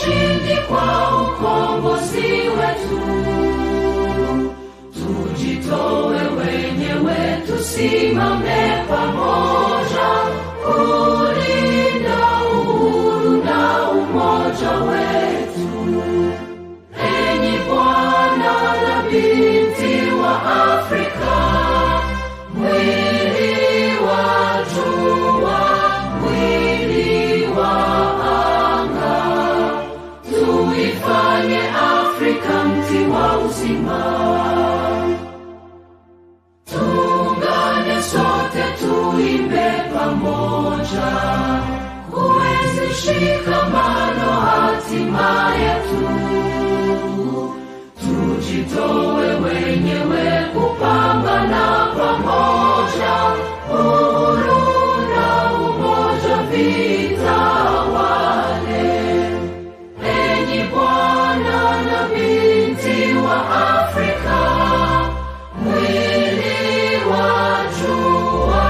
ushindi kwa ukombozi wetu. Tujitoe wenyewe, tusimame pamoja kulinda uhuru na umoja wetu. Enyi bwana na binti wa Afrika, mwili wa jua, mwili wa anga, tuifanye Afrika mti wa uzima. Tuungane sote, tuimbe pamoja, kuenzi shikamano hatima yetu. Tujitoe wenyewe kupambana pamoja, uhuru na umoja vitawale. Enyi bwana na binti wa Afrika, mwili wa jua,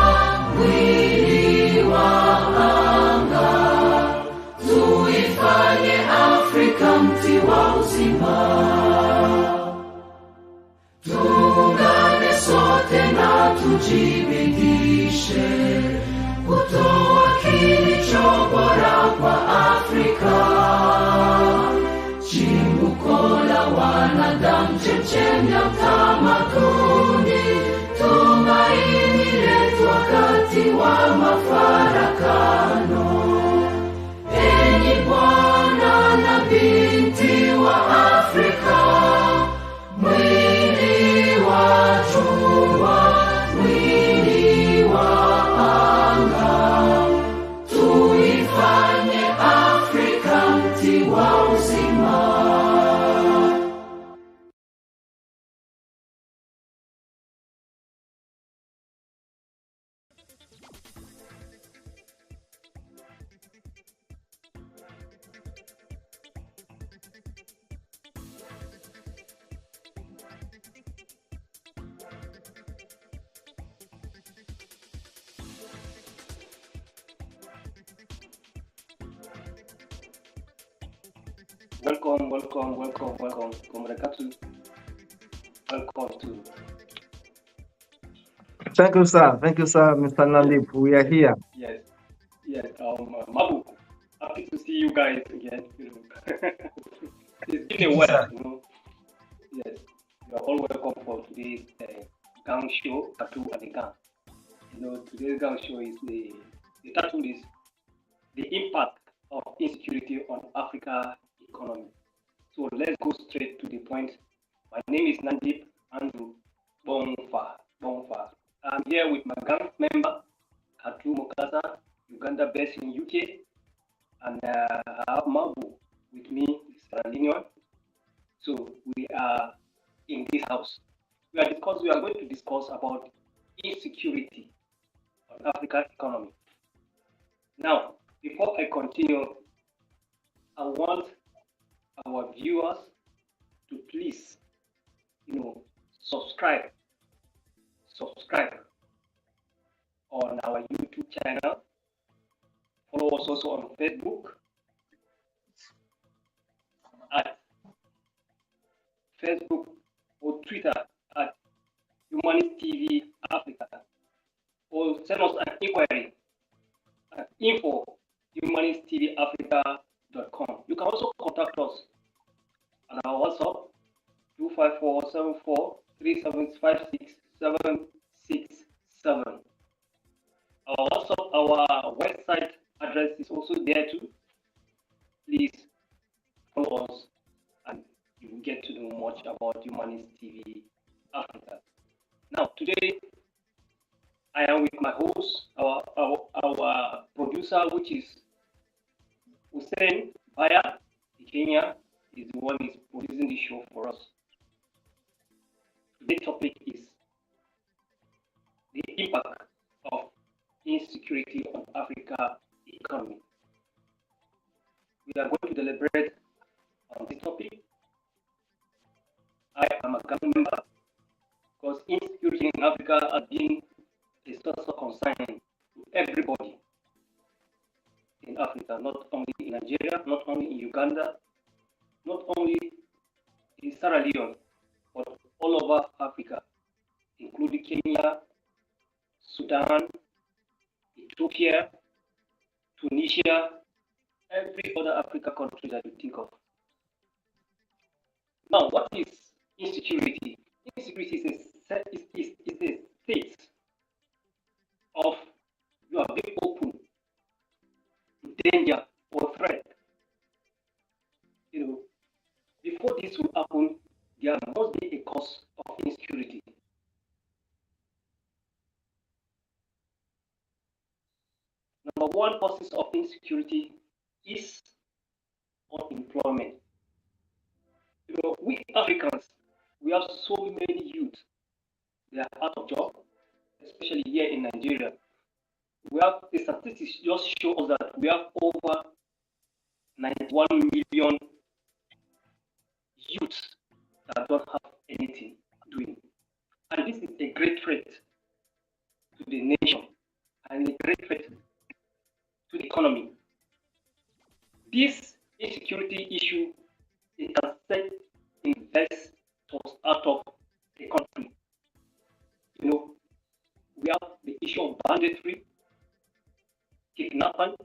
mwili wa anga, tuifanye Afrika mti wa uzima. Tuungane sote na tujibidishe kutoa kilicho bora kwa Afrika. Chimbuko la wanadamu, chemchemi ya utamaduni, tumaini letu wakati wa mafarakano. Enyi bwana na binti wa Afrika, mwili wa jua, mwili wa anga, tuifanye Afrika mti wa uzima. Welcome. Welcome to. Thank you, sir, Mr. Nandip. We are here. Yes. Mabu, happy to see you guys again. It's been a while, Yes, you are all welcome for today's gang show, Tattoo and the Gang. Today's gang show is the title is the impact of insecurity on Africa economy. So let's go straight to the point. My name is Nandip Andrew Bonfa. I'm here with my gang member, Katu Mokasa, Uganda based in UK, and I have Mabu with me, Sierra Leone. So we are in this house. We are going to discuss about insecurity on African economy. Now, before I continue, I want our viewers to please, subscribe on our YouTube channel. Follow us also on Facebook at Facebook or Twitter at Humanist TV Africa, or send us an inquiry at info@humanisttvafrica.com. You can also contact us on our WhatsApp 2547437567767. Our website address is also there too. Please follow us and you will get to know much about Humanist TV Africa. Now today I am with my host, our producer, which is Hussein Baya, Kenya, is the one who is producing the show for us. Today's topic is the impact of insecurity on Africa economy. We are going to deliberate on this topic. I am a gang member because insecurity in Africa has been a source of concern to everybody in Africa, not only in Nigeria, not only in Uganda, not only in Sierra Leone, but all over Africa, including Kenya, Sudan, Ethiopia, Tunisia, every other African country that you think of. Now, what is insecurity? Insecurity is a state of you are being open to danger or threat. Before this will happen, there must be a cause of insecurity. Number one causes of insecurity is unemployment. We Africans, we have so many youth. They are out of job, especially here in Nigeria. We have the statistics just show us that we have over 91 million youths that don't have anything doing. And this is a great threat to the nation and a great threat to the economy. This insecurity issue is can set investors out of the country. We have the issue of banditry, kidnapping,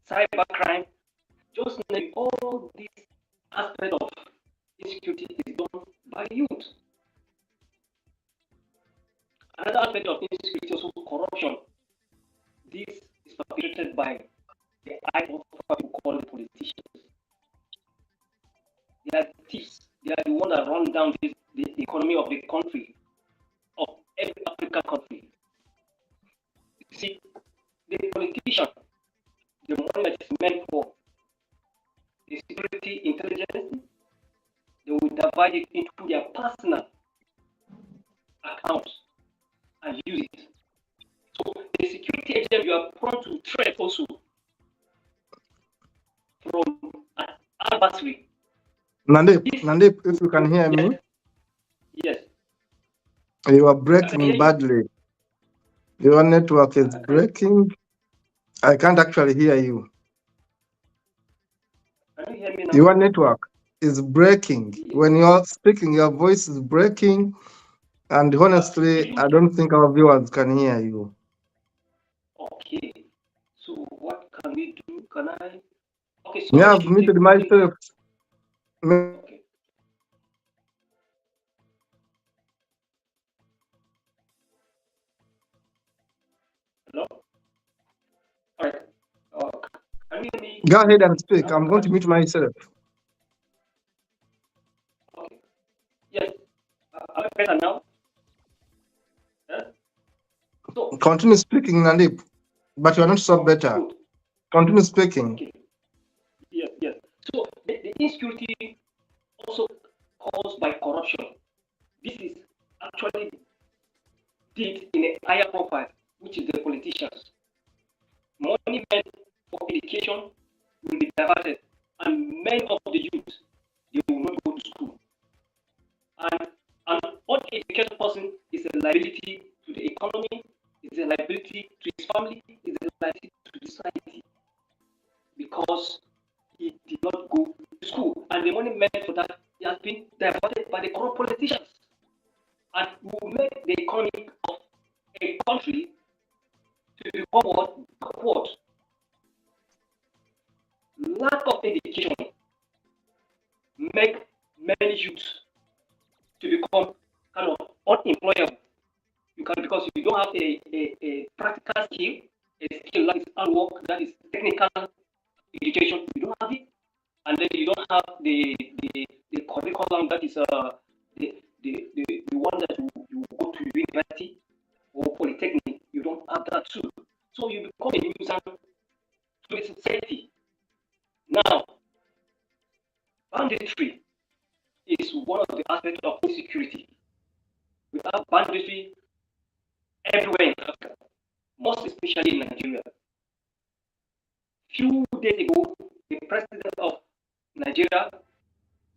cybercrime. Just name all these aspects of insecurity is done by youth. Another aspect of insecurity is also corruption. This is perpetrated by the eye of what we call politicians. They are thieves. They are the ones that run down the economy of the country, of every African country. You see, the politician, the money that is meant for the security intelligence, they will divide it into their personal accounts and use it. So the security agent, you are prone to threat also from an adversary. Nandip, if you can hear me. Yes. You are breaking badly. Your network is breaking. I can't actually hear you. Can you hear me now? Your network is breaking. Yes. When you're speaking, your voice is breaking. And honestly, I don't think our viewers can hear you. Okay. So what can we do? Can I? Okay. So yeah, I've muted myself. Okay. Hello? All right. Can you hear me? Go ahead and speak. I'm going to mute myself. Okay. Yes. Am I better now? Yeah? So, continue speaking, Nandip, but you are not so better. Good. Continue speaking. Okay. Yes. So the insecurity also caused by corruption. This is actually did in a higher profile, which is the politicians. Money meant for education will be diverted, and many of the youth they will not go to school. And an uneducated person is a liability to the economy, is a liability to his family, is a liability to the society, because he did not go to school, and the money meant for that has been diverted by the corrupt politicians, and will make the economy of a country to become backward. Lack of education make many youths to become kind of unemployable. Because you don't have a practical skill, a skill that is hard work, that is technical education, you don't have it, and then you don't have the curriculum that is the one that you go to university or polytechnic, you don't have that too. So you become a nuisance to the society. Now, banditry is one of the aspects of insecurity. We have banditry everywhere in Africa, most especially in Nigeria. Few days ago, the president of Nigeria,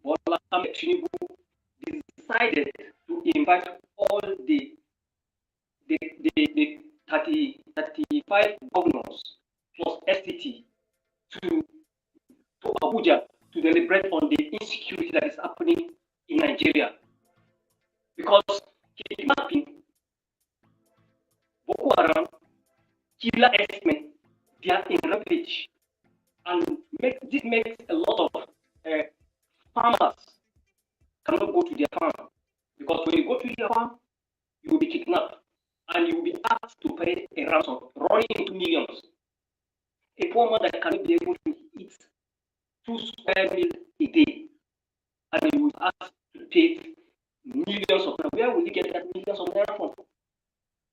Bola Ahmed Tinubu, decided to invite all the 35 governors plus STT to Abuja to deliberate on the insecurity that is happening in Nigeria. Because kidnapping, Boko Haram, killer estimate, they are in rampage. And this makes a lot of farmers cannot go to their farm. Because when you go to your farm, you will be kidnapped and you will be asked to pay a ransom running into millions. A poor man that cannot be able to eat 2 square meals a day, and you will ask to take millions of naira. Where will he get that millions of naira from?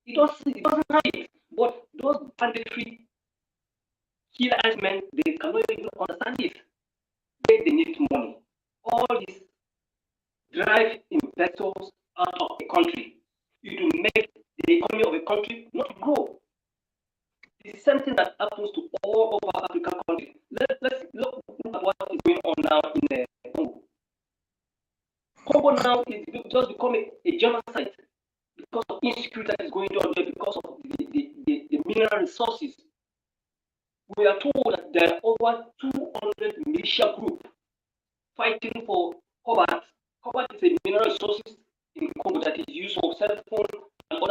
He doesn't have it. But those banditry killer men, they cannot even understand it. They need money. All these drive investors out of the country. You to make the economy of a country not grow. It's something that happens to all over African countries. Let's look at what is going on now in Congo. Congo now is just becoming a genocide because of insecurity that is going on there, because of the mineral resources. We are told that there are over 200 militia groups fighting for cobalt. Cobalt is a mineral resources in Congo that is used for cell phone and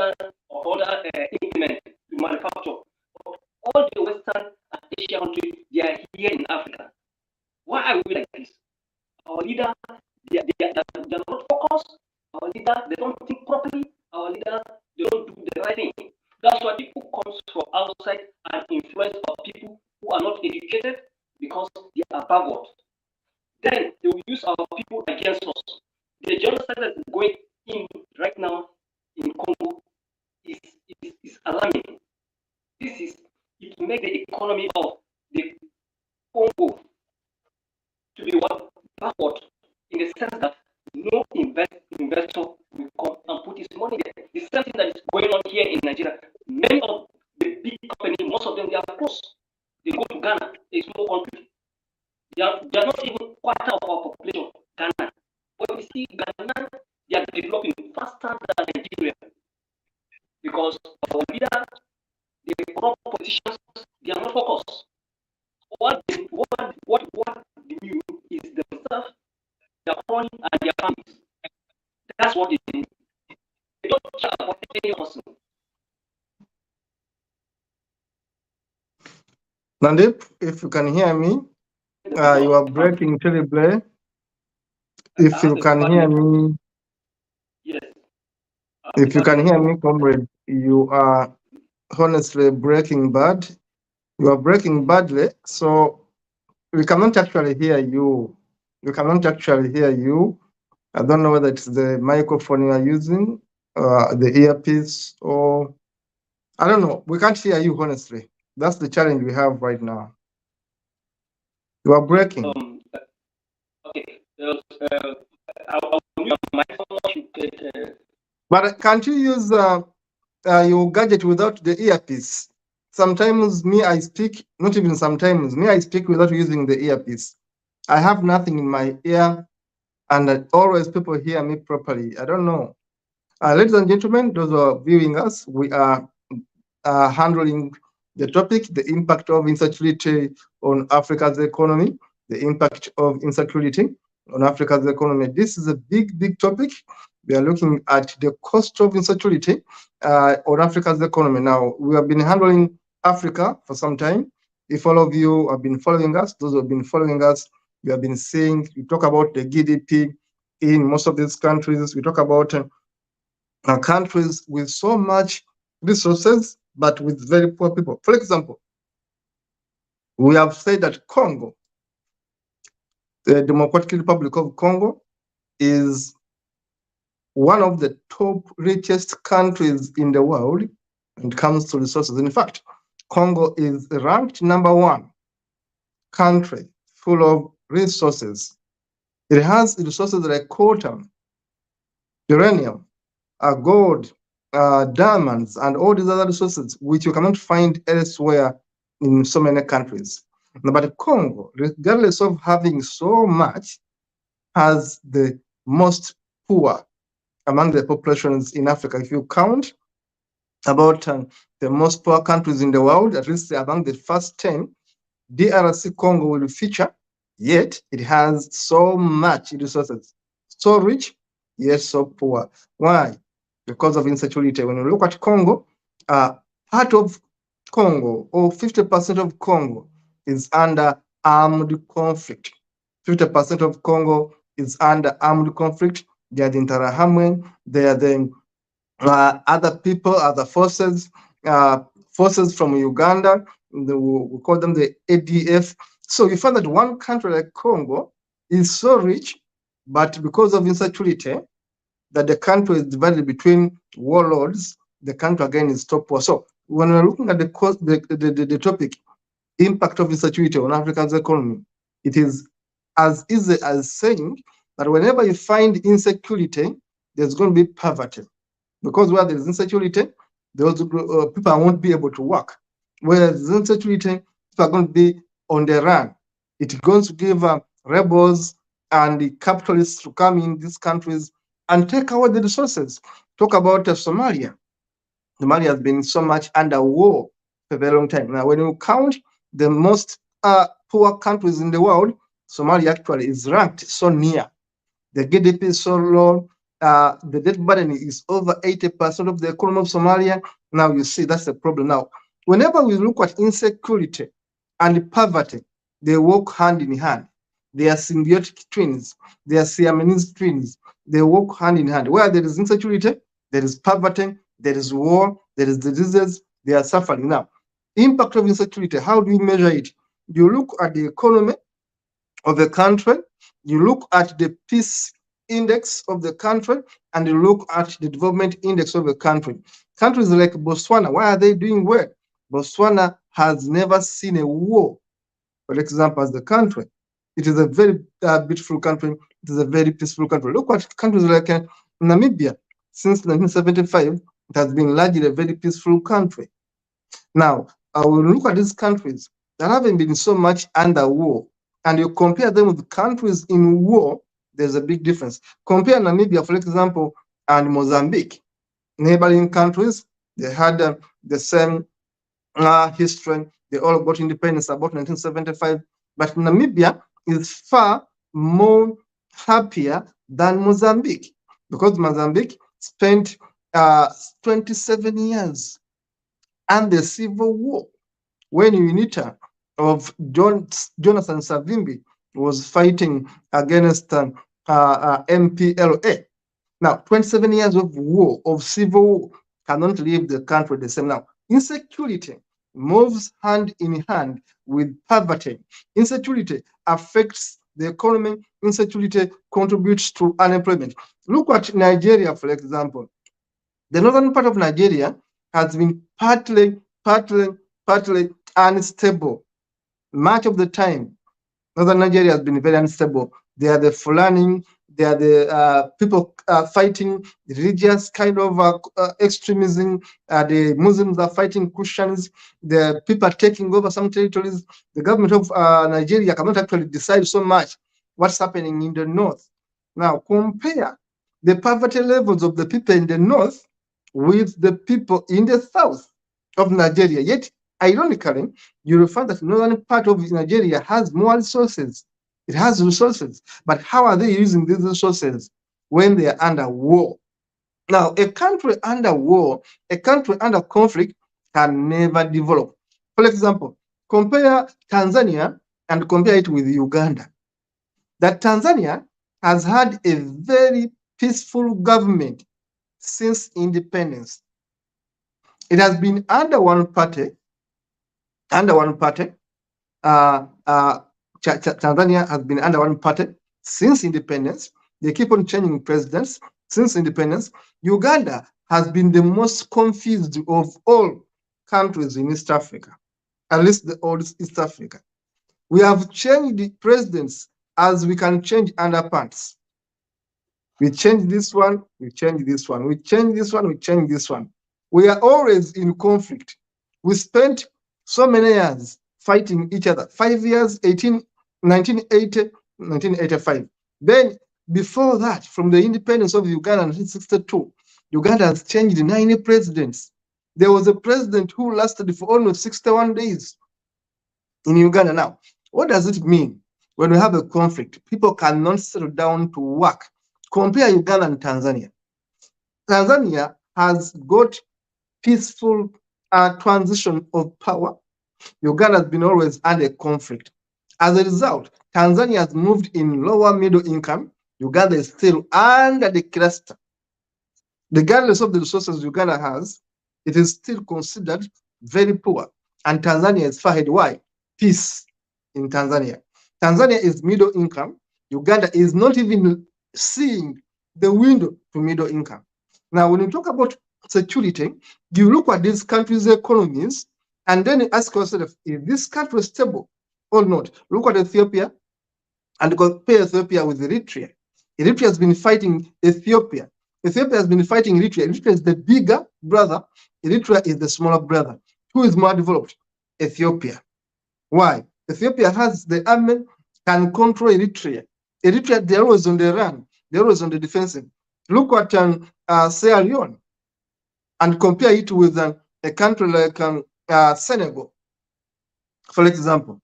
other implements to manufacture. But all the Western and Asian countries, they are here in Africa. Why are we like this? Our leader, they are not focused. Our leader, they don't think properly. Our leader, they don't do the right thing. That's why people come from outside and influence of people who are not educated because they are backward. Then they will use our people against us. The genocide that is going in right now in Congo is alarming. It makes the economy of the Congo to be backward in the sense that no investor will come and put his money there. The same thing that is going on here in Nigeria. Many of the big companies, most of them, they are closed. They go to Ghana, a small country. They are not even quarter of our population, Ghana. But you see, Ghana, they are developing faster than Nigeria because our leaders, the corrupt politicians, they are not focused. What they do is themselves, their money, and their families. That's what they do. They don't care about any person. Nandip, if you can hear me, you are breaking terribly. If you can hear me, yes. If you can hear me, comrade, you are honestly breaking bad. You are breaking badly, so we cannot actually hear you. We cannot actually hear you. I don't know whether it's the microphone you are using, the earpiece, or I don't know. We can't hear you, honestly. That's the challenge we have right now. You are breaking. Okay. I'll mute my phone. But can't you use your gadget without the earpiece? Sometimes me, I speak, not even sometimes, me, I speak without using the earpiece. I have nothing in my ear, and always people hear me properly. I don't know. Ladies and gentlemen, those who are viewing us, we are handling the topic, the impact of insecurity on Africa's economy, the impact of insecurity on Africa's economy. This is a big, big topic. We are looking at the cost of insecurity on Africa's economy. Now, we have been handling Africa for some time. If all of you have been following us, those who have been following us, we have been seeing, we talk about the GDP in most of these countries. We talk about countries with so much resources, but with very poor people. For example, we have said that Congo, the Democratic Republic of Congo, is one of the top richest countries in the world when it comes to resources. In fact, Congo is ranked #1 country full of resources. It has resources like coltan, uranium, gold, diamonds, and all these other resources which you cannot find elsewhere in so many countries. But Congo, regardless of having so much, has the most poor among the populations in Africa. If you count about the most poor countries in the world, at least among the first 10, DRC Congo will feature, yet it has so much resources, so rich, yet so poor. Why? Because of insecurity. When you look at Congo, part of Congo, or 50% of Congo, is under armed conflict. 50% of Congo is under armed conflict. They are the Interahamwe, they are the other people, other forces, forces from Uganda, we call them the ADF. So you find that one country like Congo is so rich, but because of insecurity, that the country is divided between warlords, the country again is top poor. So when we're looking at the topic, impact of insecurity on Africa's economy, it is as easy as saying that whenever you find insecurity, there's going to be poverty. Because where there is insecurity, those people won't be able to work. Where there is insecurity, people are going to be on the run. It's going to give rebels and the capitalists to come in these countries and take away the resources. Talk about Somalia. Somalia has been so much under war for a very long time. Now, when you count the most poor countries in the world, Somalia actually is ranked so near. The GDP is so low. The debt burden is over 80% of the economy of Somalia. Now you see that's the problem. Now, whenever we look at insecurity and poverty, they work hand in hand. They are symbiotic twins. They are Siamese twins. They work hand in hand. Where there is insecurity, there is poverty, there is war, there is diseases, they are suffering. Now, impact of insecurity, how do you measure it? You look at the economy of the country, you look at the peace index of the country, and you look at the development index of the country. Countries like Botswana, why are they doing well? Botswana has never seen a war, for example, as the country. It is a very beautiful country. It is a very peaceful country. Look at countries like Namibia. Since 1975, it has been largely a very peaceful country. Now, when we look at these countries that haven't been so much under war, and you compare them with countries in war, there's a big difference. Compare Namibia, for example, and Mozambique. Neighboring countries, they had the same history. They all got independence about 1975. But Namibia is far more happier than Mozambique, because Mozambique spent 27 years under civil war when UNITA of Jonathan Savimbi was fighting against MPLA. Now, 27 years of war, of civil war, cannot leave the country the same. Now, insecurity moves hand in hand with poverty. Insecurity affects the economy. Insecurity contributes to unemployment. Look at Nigeria, for example. The northern part of Nigeria has been partly unstable. Much of the time, northern Nigeria has been very unstable. They are the Fulani, they are the people fighting religious kind of extremism. The Muslims are fighting Christians. The people are taking over some territories. The government of Nigeria cannot actually decide so much what's happening in the north. Now, compare the poverty levels of the people in the north with the people in the south of Nigeria. Yet, ironically, you will find that the northern part of Nigeria has more resources. It has resources, but how are they using these resources when they are under war? Now, a country under war, a country under conflict can never develop. For example, compare Tanzania and compare it with Uganda. That Tanzania has had a very peaceful government since independence. It has been under one party. Tanzania has been under one party since independence. They keep on changing presidents since independence. Uganda has been the most confused of all countries in East Africa, at least the oldest East Africa. We have changed the presidents as we can change underpants. We change this one, we change this one. We change this one, we change this one. We are always in conflict. We spent so many years fighting each other. 5 years, 1980, 1985. Then, before that, from the independence of Uganda in 1962, Uganda has changed 90 presidents. There was a president who lasted for almost 61 days. in Uganda. Now, what does it mean when we have a conflict? People cannot settle down to work. Compare Uganda and Tanzania. Tanzania has got peaceful transition of power. Uganda has been always under conflict. As a result, Tanzania has moved in lower middle income. Uganda is still under the cluster. Regardless of the resources Uganda has, it is still considered very poor. And Tanzania is far ahead. Why? Peace in Tanzania. Tanzania is middle income. Uganda is not even seeing the window to middle income. Now, when you talk about security, you look at these countries' economies and then you ask yourself, is this country stable or not? Look at Ethiopia and compare Ethiopia with Eritrea. Eritrea has been fighting Ethiopia. Ethiopia has been fighting Eritrea. Eritrea is the bigger brother. Eritrea is the smaller brother. Who is more developed? Ethiopia. Why? Ethiopia has the army, can control Eritrea. Eritrea, they're always on the run. They're always on the defensive. Look at Sierra Leone and compare it with a country like Senegal, for example.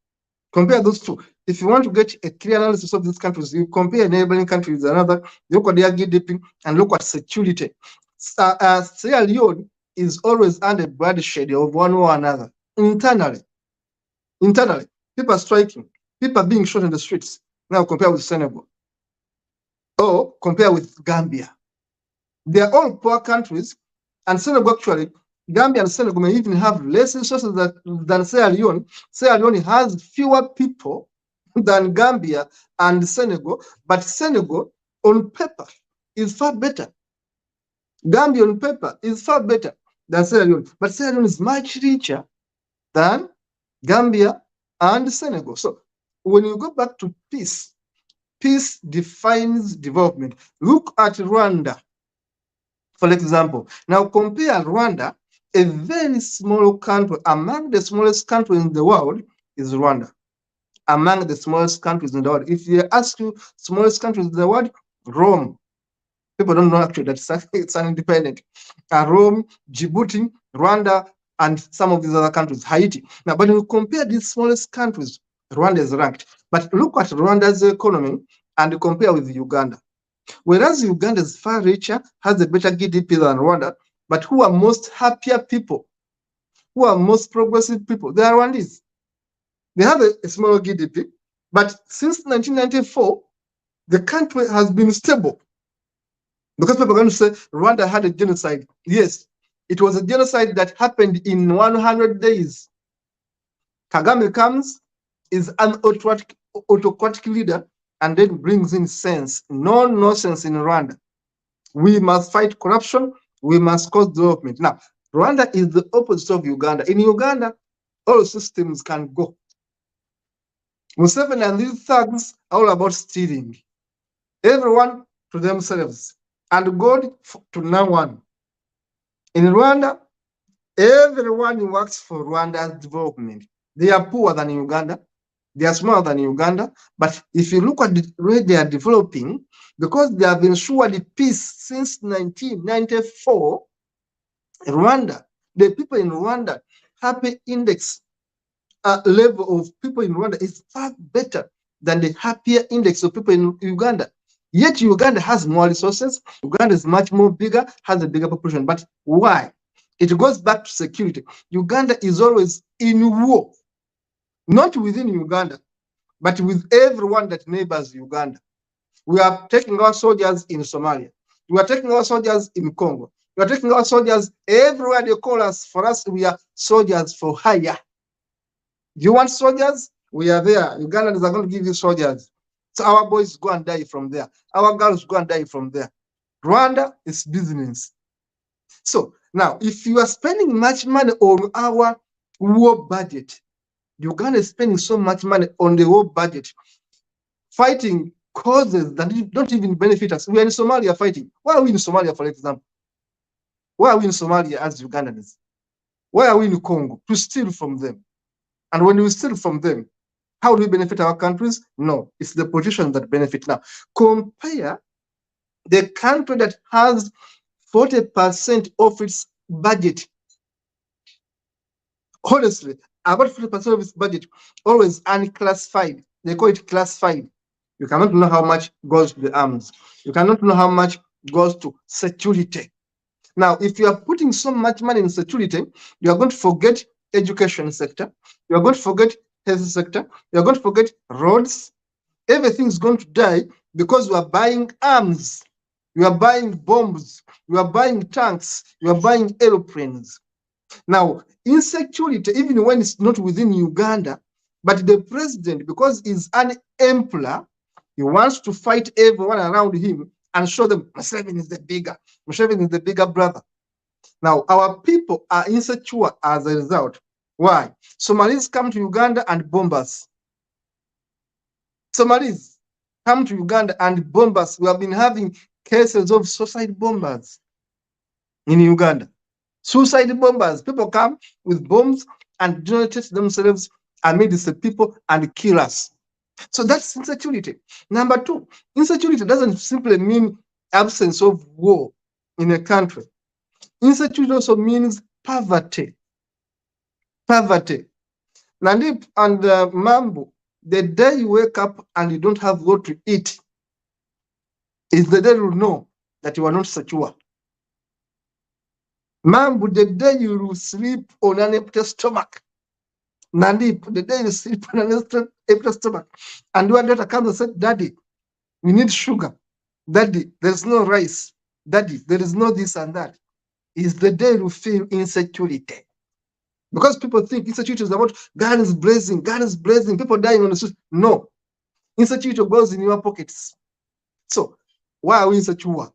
Compare those two. If you want to get a clear analysis of these countries, you compare a neighboring country with another, look at their GDP and look at security. Sierra Leone is always under bloodshed of one or another. Internally, people are striking, people are being shot in the streets. Now compare with Senegal. Or compare with Gambia. They are all poor countries, and Senegal actually, Gambia and Senegal may even have less resources than Sierra Leone. Sierra Leone has fewer people than Gambia and Senegal, but Senegal on paper is far better. Gambia on paper is far better than Sierra Leone, but Sierra Leone is much richer than Gambia and Senegal. So when you go back to peace, peace defines development. Look at Rwanda, for example. Now compare Rwanda, a very small country, among the smallest countries in the world is Rwanda. Among the smallest countries in the world. If you ask you smallest countries in the world, Rome. People don't know actually that it's an independent. Rome, Djibouti, Rwanda, and some of these other countries, Haiti. Now, but when you compare these smallest countries, Rwanda is ranked. But look at Rwanda's economy and compare with Uganda. Whereas Uganda is far richer, has a better GDP than Rwanda, but who are most happier people? Who are most progressive people? They are Rwandese. They have a smaller GDP, but since 1994, the country has been stable. Because people are going to say Rwanda had a genocide. Yes, it was a genocide that happened in 100 days. Kagame comes, is an autocratic leader, and then brings in sense, no nonsense in Rwanda. We must fight corruption. We must cause development. Now, Rwanda is the opposite of Uganda. In Uganda, all systems can go. Museveni and these thugs are all about stealing. Everyone to themselves, and God to no one. In Rwanda, everyone works for Rwanda's development. They are poorer than Uganda. They are smaller than Uganda. But if you look at the way they are developing, because they have ensured peace since 1994, Rwanda, the people in Rwanda, happy index level of people in Rwanda is far better than the happier index of people in Uganda. Yet Uganda has more resources. Uganda is much more bigger, has a bigger population. But why? It goes back to security. Uganda is always in war, not within Uganda, but with everyone that neighbors Uganda. We are taking our soldiers in Somalia. We are taking our soldiers in Congo. We are taking our soldiers everywhere they call us. For us, we are soldiers for hire. Do you want soldiers? We are there. Ugandans are going to give you soldiers. So our boys go and die from there. Our girls go and die from there. Rwanda is business. So now, if you are spending much money on our war budget, Uganda is spending so much money on the war budget, fighting causes that don't even benefit us. We are in Somalia fighting. Why are we in Somalia, for example? Why are we in Somalia as Ugandans? Why are we in Congo? To steal from them. And when we steal from them, how do we benefit our countries? No, it's the politicians that benefit. Now, compare the country that has 40% of its budget Honestly, about 50% of its budget always unclassified. They call it classified. You cannot know how much goes to the arms. You cannot know how much goes to security. Now, if you are putting so much money in security, you are going to forget education sector. You are going to forget health sector. You are going to forget roads. Everything is going to die because you are buying arms. You are buying bombs. You are buying tanks. You are buying aeroplanes. Now, insecurity, even when it's not within Uganda, but the president, because he's an emperor, he wants to fight everyone around him and show them Museveni is the bigger brother. Now, our people are insecure as a result. Why? Somalis come to Uganda and bomb us. Somalis come to Uganda and bomb us. We have been having cases of suicide bombers in Uganda. Suicide bombers. People come with bombs and detonate themselves amidst the people and kill us. So that's insecurity. Number two, insecurity doesn't simply mean absence of war in a country. Insecurity also means poverty. Poverty. Nandip and Mambo, the day you wake up and you don't have what to eat is the day you know that you are not secure. Mambo, the day you sleep on an empty stomach. Nandip, the day you sleep on an empty stomach, and your daughter comes and says, Daddy, we need sugar. Daddy, there's no rice. Daddy, there is no this and that. Is the day you feel insecurity. Because people think insecurity is about guns blazing, people dying on the street. No. Insecurity goes in your pockets. So, why are we insecure?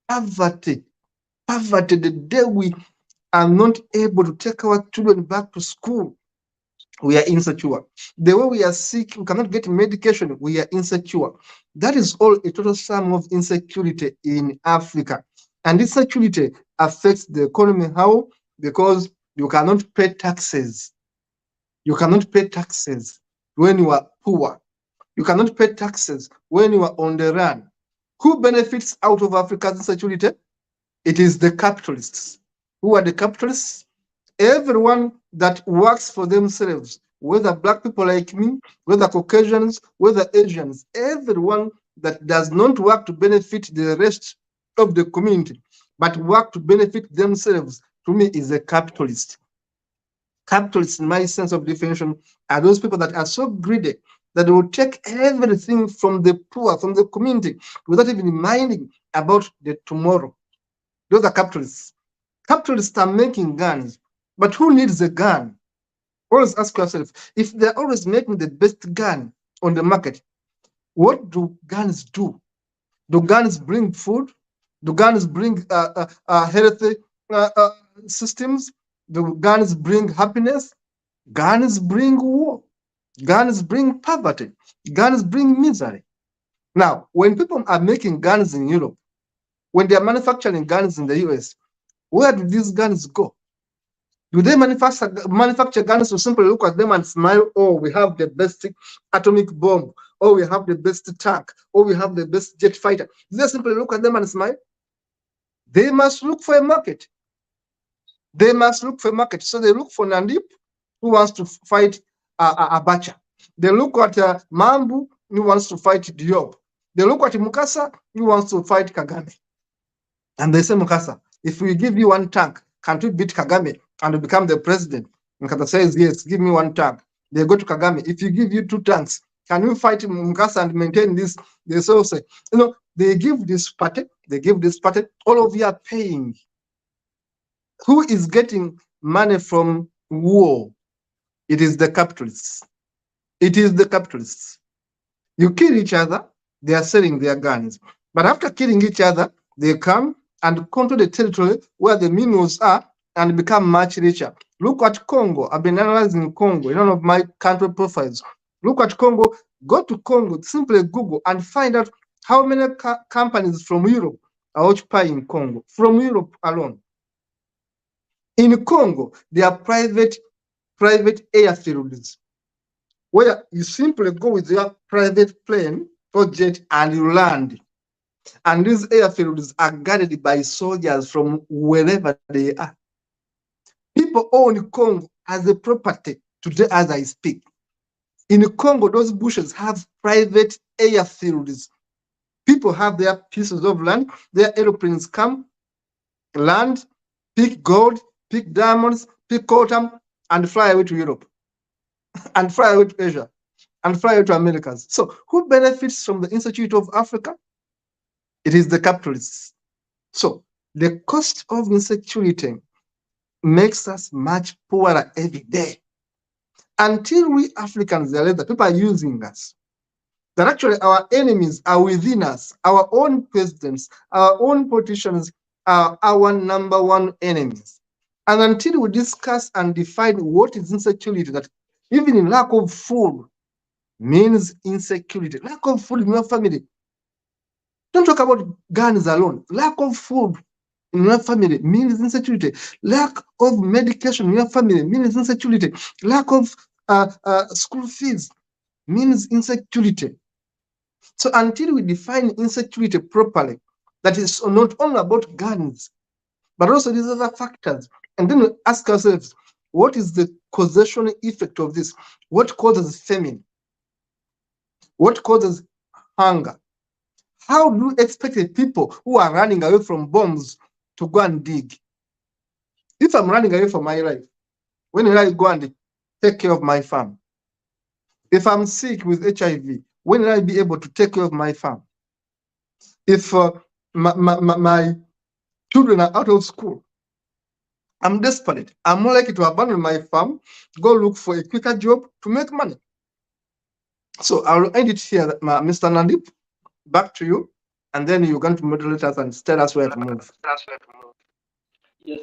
Poverty. Poverty, the day we are not able to take our children back to school, we are insecure. The way we are sick, we cannot get medication, we are insecure. That is all a total sum of insecurity in Africa. And insecurity affects the economy. How? Because you cannot pay taxes. You cannot pay taxes when you are poor. You cannot pay taxes when you are on the run. Who benefits out of Africa's insecurity? It is the capitalists. Who are the capitalists? Everyone that works for themselves, whether black people like me, whether Caucasians, whether Asians, everyone that does not work to benefit the rest of the community, but work to benefit themselves, to me is a capitalist. Capitalists, in my sense of definition, are those people that are so greedy that they will take everything from the poor, from the community, without even minding about the tomorrow. Those are capitalists. Capitalists are making guns, but who needs a gun? Always ask yourself, if they're always making the best gun on the market, what do guns do? Do guns bring food? Do guns bring healthy systems? Do guns bring happiness? Guns bring war. Guns bring poverty. Guns bring misery. Now, when people are making guns in Europe, when they are manufacturing guns in the US, where do these guns go? Do they manufacture guns to simply look at them and smile, oh, we have the best atomic bomb, or we have the best tank, or we have the best jet fighter? Do they simply look at them and smile? They must look for a market. They must look for a market. So they look for Nandip, who wants to fight Abacha. They look at Mambu, who wants to fight Diop. They look at Mukasa, who wants to fight Kagame. And they say, Mukasa, if we give you one tank, can't we beat Kagame and become the president? Mukasa says, yes, give me one tank. They go to Kagame. If you give you two tanks, can you fight Mukasa and maintain this? They say, you know, they give this party, all of you are paying. Who is getting money from war? It is the capitalists. It is the capitalists. You kill each other, they are selling their guns. But after killing each other, they come and control the territory where the minerals are and become much richer. Look at Congo. I've been analyzing Congo in one of my country profiles. Look at Congo. Go to Congo, simply Google and find out how many companies from Europe are occupying Congo, from Europe alone. In Congo, there are private airfields where you simply go with your private plane or jet and you land. And these airfields are guarded by soldiers from wherever they are. People People own Congo as a property today as I speak. In Congo, those bushes have private airfields. People have their pieces of land, their aeroplanes come, land, pick gold, pick diamonds, pick coltan, and fly away to Europe, and fly away to Asia, and fly away to Americas. So who benefits from the Insecurity of Africa? It is the capitalists. So the cost of insecurity makes us much poorer every day. Until we Africans realize that people are using us, that actually our enemies are within us, our own presidents, our own politicians are our number one enemies. And until we discuss and define what is insecurity, that even in lack of food means insecurity, lack of food in your family. Don't talk about guns alone. Lack of food in your family means insecurity. Lack of medication in your family means insecurity. Lack of school fees means insecurity. So until we define insecurity properly, that is not only about guns, but also these other factors, and then we ask ourselves, what is the causation effect of this? What causes famine? What causes hunger? How do you expect the people who are running away from bombs to go and dig? If I'm running away from my life, when will I go and take care of my farm? If I'm sick with HIV, when will I be able to take care of my farm? If my children are out of school, I'm desperate. I'm more likely to abandon my farm, go look for a quicker job to make money. So I'll end it here, Mr. Nandip. Back to you, and then you're going to moderate us and tell us where to move. Yes,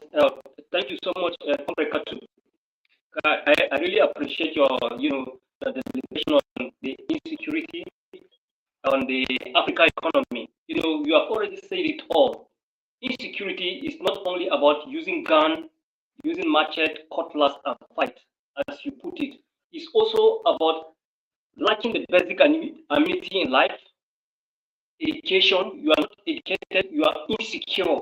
thank you so much, Comrade Katu. I really appreciate your, the discussion on the insecurity on the African economy. You have already said it all. Insecurity is not only about using gun, using machete, cutlass, and fight, as you put it. It's also about lacking the basic amenity in life, education. You are not educated, you are insecure.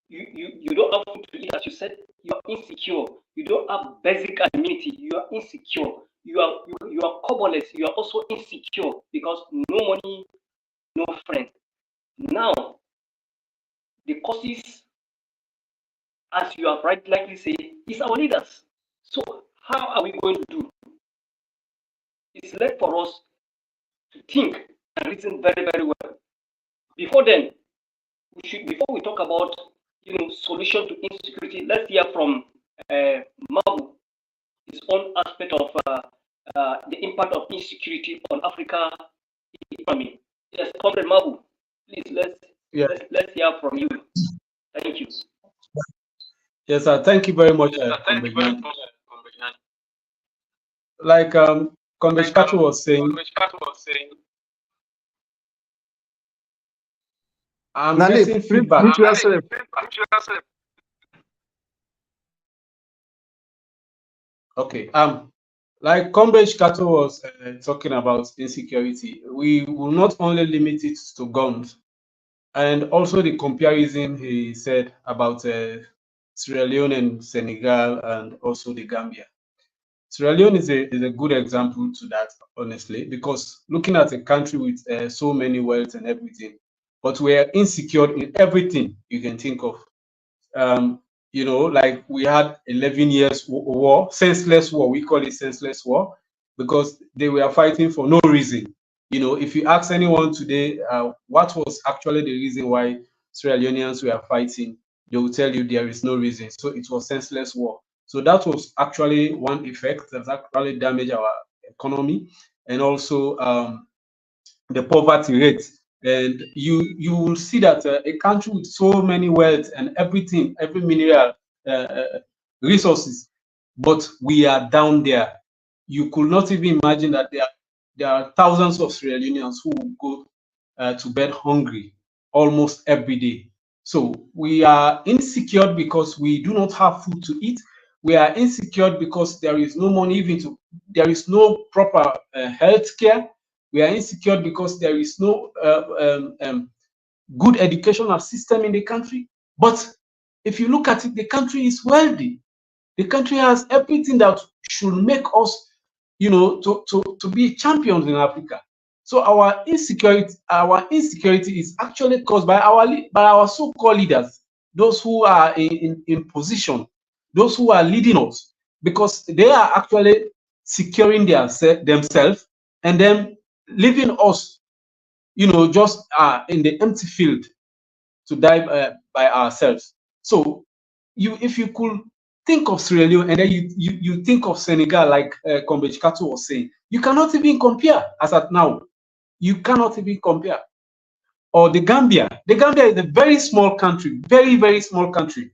You don't have food to eat, as you said. You are insecure. You don't have basic amenity. You are insecure. You are coverless. You are also insecure because no money, no friend. Now, the causes, as you have rightly said, is our leaders. So how are we going to do? It's left for us to think and reason very, very well. Before then, before we talk about solution to insecurity, let's hear from Mabu, his own aspect of the impact of insecurity on Africa economy. Yes, Comrade Mabu, please let's hear from you. Thank you. Yes, sir. Thank you very much, Comrade. Like Comrade Katu was saying, I'm getting feedback. Okay. Like Comrade Kato was talking about insecurity, we will not only limit it to guns, and also the comparison he said about Sierra Leone and Senegal, and also the Gambia. Sierra Leone is a good example to that, honestly, because looking at a country with so many wealth and everything, but we are insecure in everything you can think of. Like we had 11 years war, senseless war. We call it senseless war because they were fighting for no reason. If you ask anyone today, what was actually the reason why Sierra Leoneans were fighting, they will tell you there is no reason. So it was senseless war. So that was actually one effect that actually damaged our economy, and also the poverty rate. And you will see that a country with so many wealth and everything, every mineral resources, but we are down there. You could not even imagine that there are thousands of Sierra Leoneans who will go to bed hungry almost every day. So we are insecure because we do not have food to eat. We are insecure because there is no money there is no proper health care. We are insecure because there is no good educational system in the country. But if you look at it, the country is wealthy. The country has everything that should make us, you know, to be champions in Africa. So our insecurity is actually caused by our so-called leaders, those who are in position, those who are leading us, because they are actually securing themselves and then leaving us, you know, just in the empty field to die by ourselves. So if you could think of Sierra Leone and then you think of Senegal, like Comrade Kato was saying, you cannot even compare as at now. You cannot even compare. Or the Gambia. The Gambia is a very small country, very, very small country.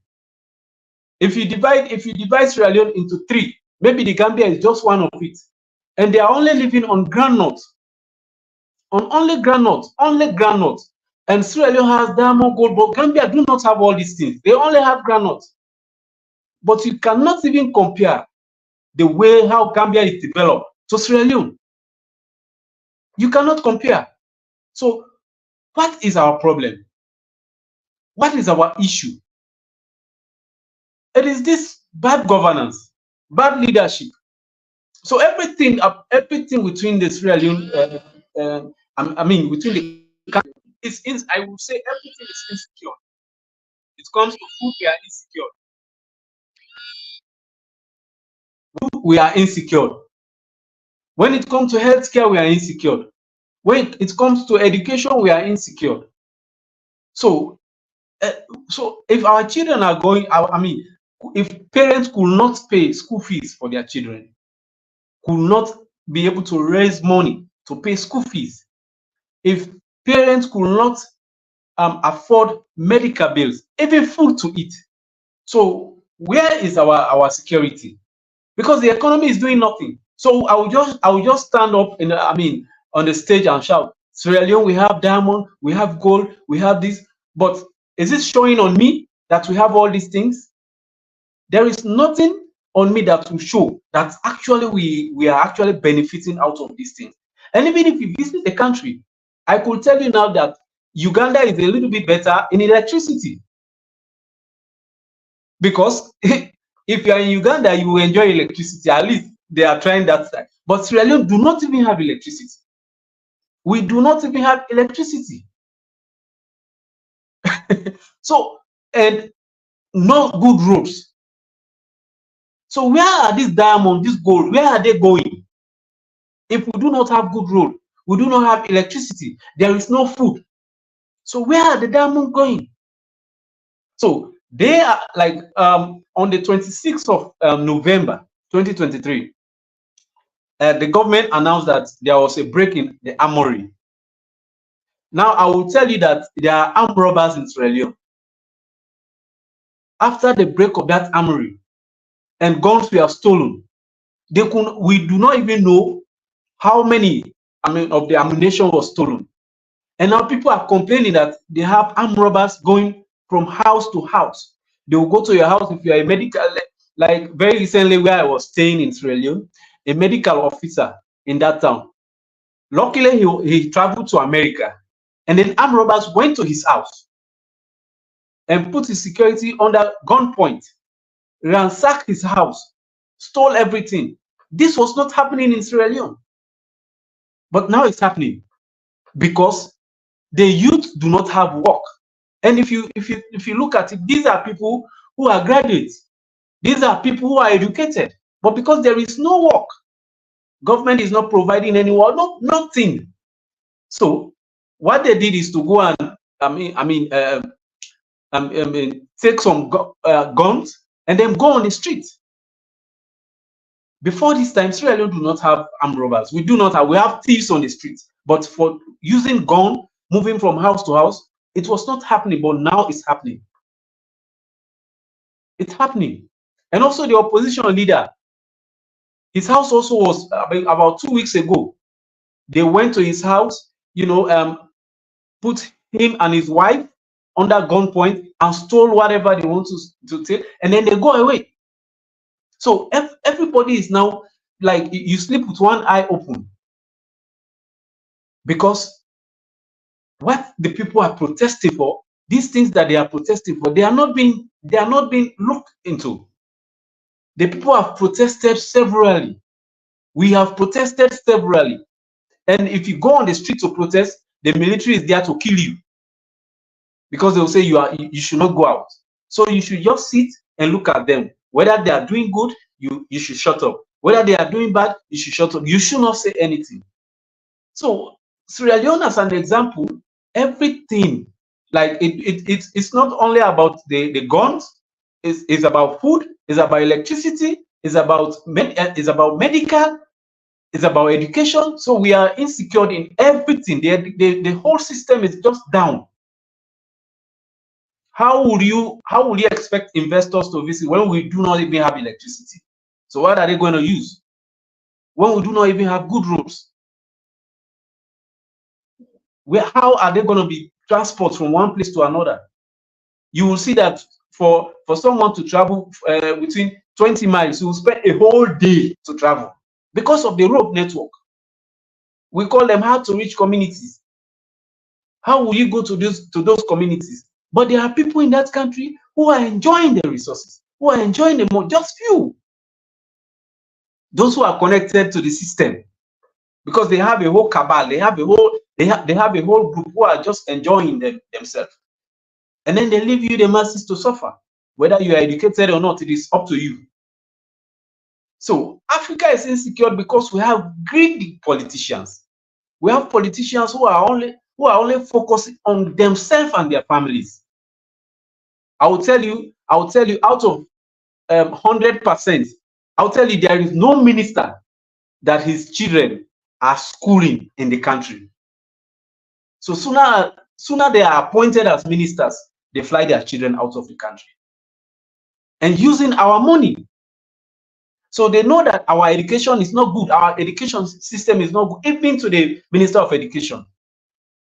If you divide Sierra Leone into three, maybe the Gambia is just one of it. And they are only living on groundnut. On only groundnut. And Sierra Leone has diamond, gold, but Gambia do not have all these things. They only have groundnut. But you cannot even compare the way how Gambia is developed to Sierra Leone. You cannot compare. So what is our problem? What is our issue? It is this bad governance, bad leadership. So everything between the Sierra Leone, between the countries, I will say everything is insecure. It comes to food, we are insecure. We are insecure. When it comes to healthcare, we are insecure. When it comes to education, we are insecure. So if our children are going, if parents could not pay school fees for their children, could not be able to raise money to pay school fees, if parents could not afford medical bills, even food to eat, so where is our security? Because the economy is doing nothing. So I will just stand up on the stage and shout, Sierra Leone, we have diamond, we have gold, we have this, but is it showing on me that we have all these things? There is nothing on me that will show that actually we are actually benefiting out of these things. And even if you visit the country, I could tell you now that Uganda is a little bit better in electricity. Because if you are in Uganda, you will enjoy electricity. At least they are trying that side. But Sierra Leone do not even have electricity. We do not even have electricity. So, and no good roads. So where are these diamonds, this gold, where are they going? If we do not have good road, we do not have electricity, there is no food. So where are the diamonds going? So they are like on the 26th of November 2023, the government announced that there was a break in the armory. Now I will tell you that there are armed robbers in Sierra Leone. After the break of that armory and guns were stolen, we do not even know how many of the ammunition was stolen. And now people are complaining that they have armed robbers going from house to house. They will go to your house if you are a medical, like very recently where I was staying in Sierra Leone, a medical officer in that town. Luckily, he traveled to America, and then armed robbers went to his house and put his security under gunpoint, ransacked his house, stole everything. This was not happening in Sierra Leone, but now it's happening because the youth do not have work. And if you look at it, these are people who are graduates. These are people who are educated, but because there is no work, government is not providing any work, nothing. So what they did is to go and take some guns and then go on the street. Before this time, Sierra Leone do not have armed robbers. We have thieves on the street, but for using gun, moving from house to house, it was not happening, but now it's happening. It's happening. And also the opposition leader, his house also was about 2 weeks ago. They went to his house, put him and his wife under gunpoint and stole whatever they want to take, and then they go away. So everybody is now like you sleep with one eye open, because what the people are protesting for, these things that they are protesting for, they are not being looked into. The people have protested severally. We have protested severally. And if you go on the street to protest, the military is there to kill you, because they will say you should not go out. So you should just sit and look at them. Whether they are doing good, you should shut up. Whether they are doing bad, you should shut up. You should not say anything. So Sierra Leone, as an example, everything, like it's not only about the guns, it's about food, it's about electricity, it's about medical, it's about education. So we are insecure in everything. The whole system is just down. How would you expect investors to visit when we do not even have electricity? So what are they going to use when we do not even have good roads? How are they going to be transport from one place to another? You will see that for someone to travel between 20 miles, you will spend a whole day to travel because of the road network. We call them hard to reach communities. How will you go to those communities? But there are people in that country who are enjoying the resources, who are enjoying the money, just few. Those who are connected to the system, because they have a whole cabal, they have a whole group who are just enjoying themselves. And then they leave you, the masses, to suffer. Whether you are educated or not, it is up to you. So Africa is insecure because we have greedy politicians. We have politicians who are only focusing on themselves and their families. I will tell you, out of 100%, I'll tell you there is no minister that his children are schooling in the country. So sooner they are appointed as ministers, they fly their children out of the country and using our money. So they know that our education is not good. Our education system is not good. Even to the Minister of Education.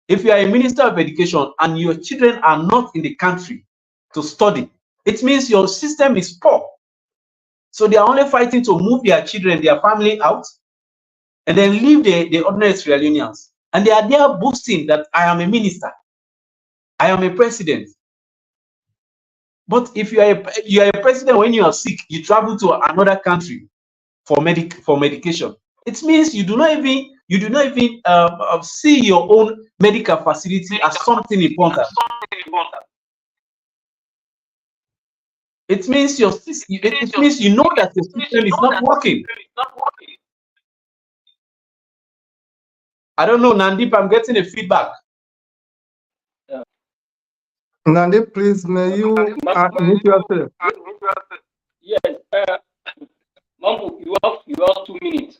If you are a Minister of Education and your children are not in the country to study, it means your system is poor. So they are only fighting to move their children, their family out, and then leave the ordinary Sierra Leoneans. And they are there boasting that I am a minister, I am a president. But if you are a president, when you are sick, you travel to another country for medication. It means you do not even see your own medical facility as something important. It means it means you know that the system is not working. I don't know, Nandip, I'm getting a feedback. Nandip, please, may you mute yourself? Yes, Mambu, you have 2 minutes.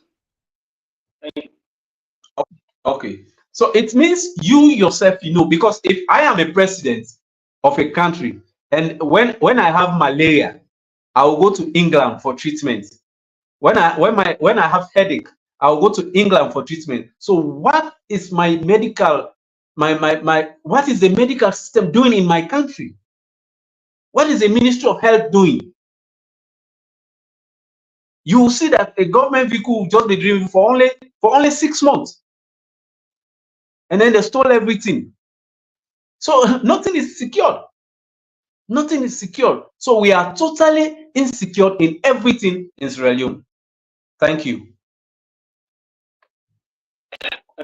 Thank you. Okay, so it means you yourself, you know, because if I am a president of a country and when I have malaria, I will go to England for treatment. When I have headache, I will go to England for treatment. So what is my medical what is the medical system doing in my country? What is the Ministry of Health doing? You will see that a government vehicle will just be driven for only 6 months. And then they stole everything. So nothing is secured. Nothing is secure. So we are totally insecure in everything in Sierra Leone. Thank you.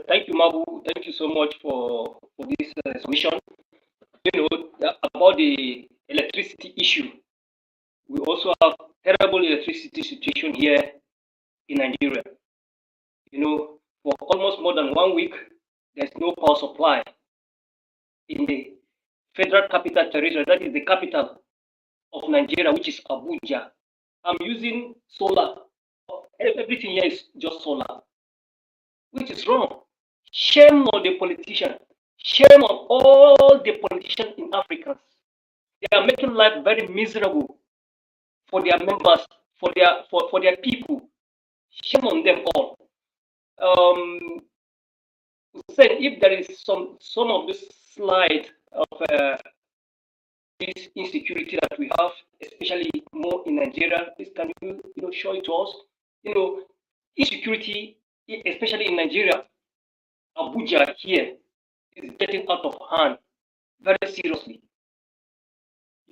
Thank you, Mabu. Thank you so much for this submission. You know, about the electricity issue. We also have terrible electricity situation here in Nigeria. You know, for almost more than 1 week, there's no power supply in the Federal Capital Territory, that is the capital of Nigeria, which is Abuja. I'm using solar. Everything here is just solar, which is wrong. Shame on the politician. Shame on all the politicians in Africa. They are making life very miserable for their members, for their people. Shame on them all. Say if there is some of this slide of this insecurity that we have, especially more in Nigeria, please can you show it to us? You know, insecurity, especially in Nigeria, Abuja here is getting out of hand very seriously.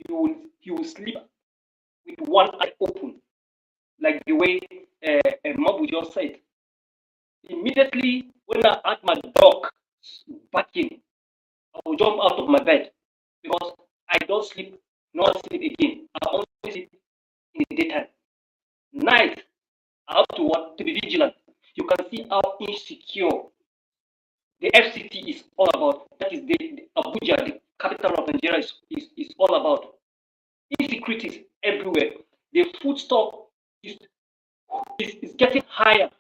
You will sleep with one eye open. like the way Mabu just said. Immediately when I heard my dog barking, I will jump out of my bed because I don't sleep, not sleep again. I only sleep in the daytime. Night, I have to what to be vigilant. You can see how insecure the FCT is all about. That is the Abuja, the capital of Nigeria, is all about. Insecurities everywhere. The food stock is getting higher.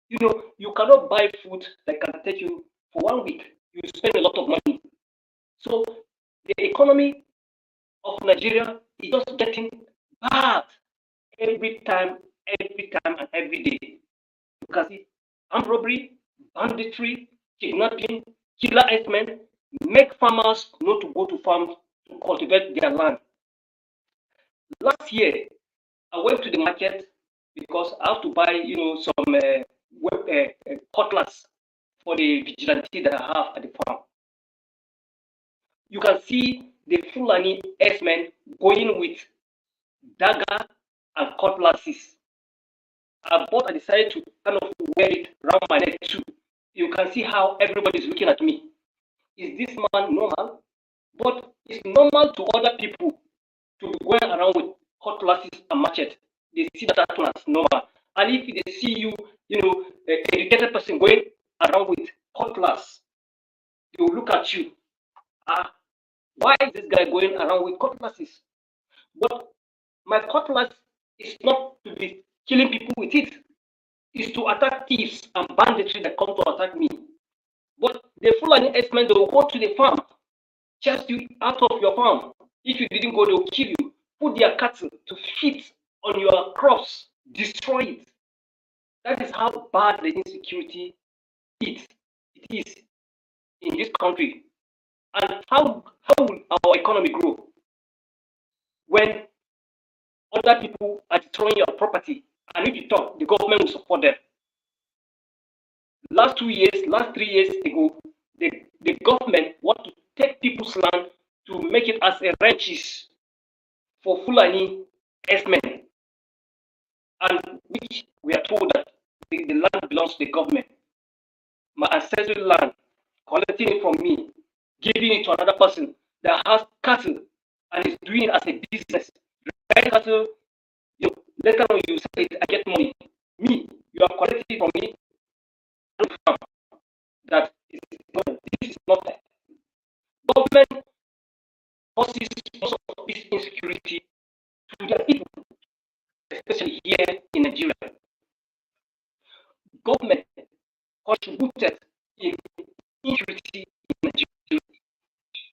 You know, you cannot buy food that can take you for 1 week. You spend a lot of money. So the economy of Nigeria is just getting bad every time, and every day. You can see armed robbery, banditry, kidnapping, killer herdsmen make farmers not to go to farms to cultivate their land. Last year, I went to the market because I have to buy, some cutlass for the vigilante that I have at the farm. You can see the Fulani herdsmen going with dagger and cutlasses. I decided to kind of wear it around my neck too. You can see how everybody is looking at me. Is this man normal? But it's normal to other people to be going around with cutlasses and machete. They see that one as normal. And if they see you, an educated person going around with cutlass, they will look at you. Why is this guy going around with cutlasses? But my cutlass is not to be killing people with it. It's to attack thieves and banditry that come to attack me. But the Fulani herdsmen, they will go to the farm, chase you out of your farm. If you didn't go, they will kill you, put their cattle to feed on your crops, destroy it. That is how bad the insecurity is. It is in this country. And how will our economy grow when other people are destroying your property? And if you talk, the government will support them. Last 3 years ago, the government want to take people's land to make it as a ranches for Fulani herdsmen, and which we are told that the land belongs to the government. My ancestral land, collecting it from me, giving it to another person that has cattle and is doing it as a business. Right cattle, later on you sell it, I get money. Me, you are collecting it from me. That this is not fair. Government causes most of this insecurity to their people, especially here in Nigeria. Government contributed in insecurity in Nigeria.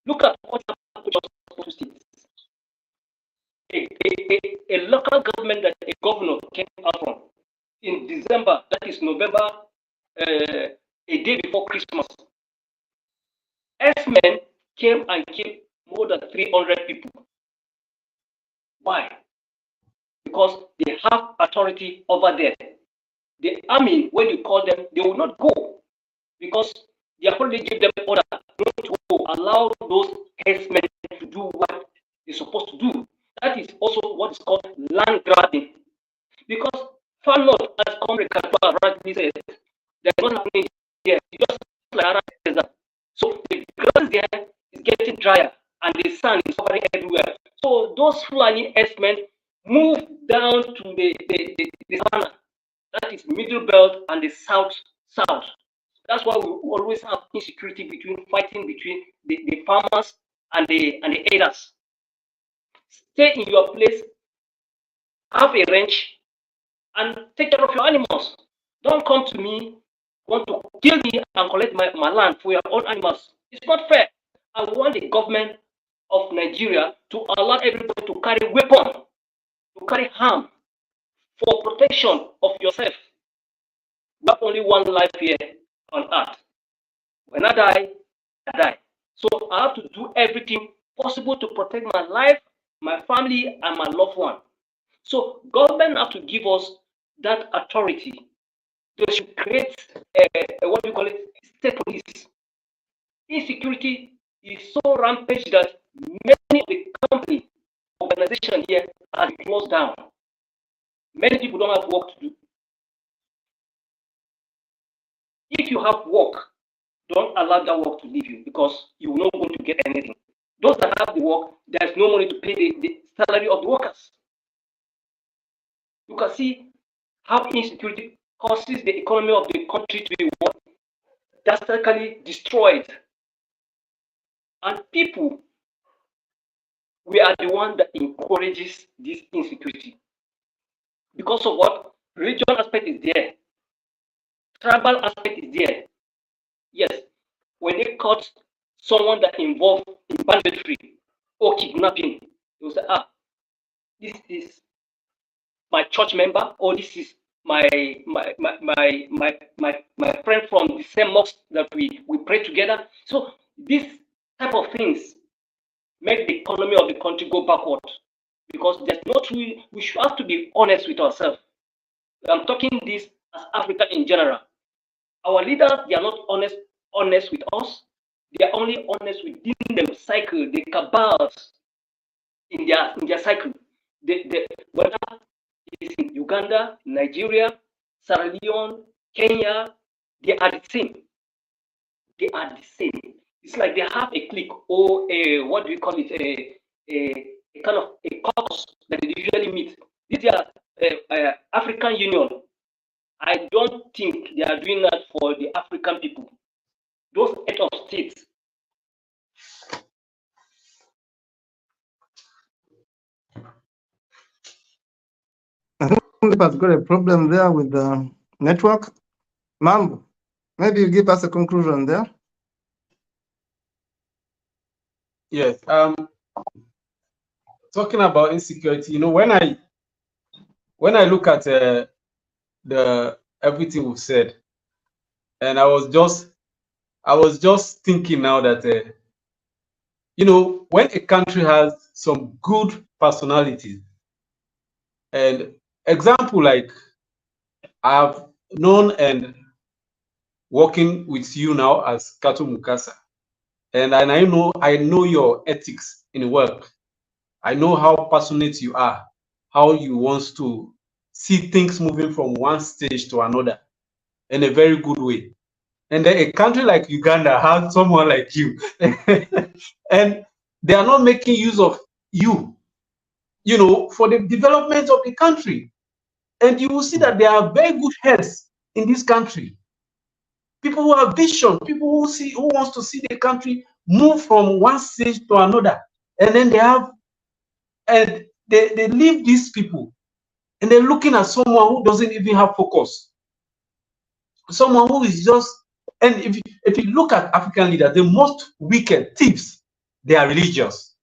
Look at what happened to states. A local government that a governor came out from in December, that is November, a day before Christmas. X-Men came and killed more than 300 people. Why? Because they have authority over there. The army, when you call them, they will not go because the authority gave them order not to go. Allow those herdsmen to do what they're supposed to do. That is also what is called land grabbing. Because far north, as Comrade Katwa rightly said, there's not happening here. It's just like Arab desert. So the grass there is getting drier and the sun is covering everywhere. So those Fulani herdsmen move down to the savannah. That is middle belt and the south. That's why we always have insecurity fighting between the farmers and the herders. Stay in your place, have a ranch, and take care of your animals. Don't come to me, want to kill me and collect my land for your own animals. It's not fair. I want the government of Nigeria to allow everybody to carry weapon, to carry arm for protection of yourself. We have only one life here on earth. When I die, I die. So I have to do everything possible to protect my life, my family, and my loved one. So government have to give us that authority. They should create what we call it, state police. Insecurity is so rampant that many of the company organization here are closed down. Many people don't have work to do. If you have work, don't allow that work to leave you, because you will not going to get anything. Those that have the work, there's no money to pay the salary of the workers. You can see how insecurity causes the economy of the country to be drastically destroyed. And people, we are the one that encourages this insecurity. Because of what? Religion aspect is there. Tribal aspect is there. Yes, when they caught someone that involved in banditry or kidnapping, they will say, this is my church member, or this is my friend from the same mosque that we pray together. So this type of things make the economy of the country go backward, because there's not really, we should have to be honest with ourselves. I'm talking this as Africa in general. Our leaders, they are not honest with us. They are only honest within them cycle, the cabals in their cycle. Whether it's in Uganda, Nigeria, Sierra Leone, Kenya, they are the same. They are the same. It's like they have a clique, or a, what do you call it, a kind of a caucus that they usually meet. These are African Union. I don't think they are doing that for the African people. Those head of states. I think I've got a problem there with the network. Mambo, maybe you give us a conclusion there. Yes. Talking about insecurity, when I look at the everything we've said, and I was just thinking now that when a country has some good personalities, and example, like I've known and working with you now as Kato Mukasa, and I know your ethics in work. I know how passionate you are, how you want to see things moving from one stage to another in a very good way. And then a country like Uganda has someone like you, and they are not making use of you, for the development of the country. And you will see that there are very good heads in this country. People who have vision, people who wants to see the country move from one stage to another. And then they leave these people, and they're looking at someone who doesn't even have focus. Someone who is just, and if you look at African leaders, the most wicked thieves, they are religious.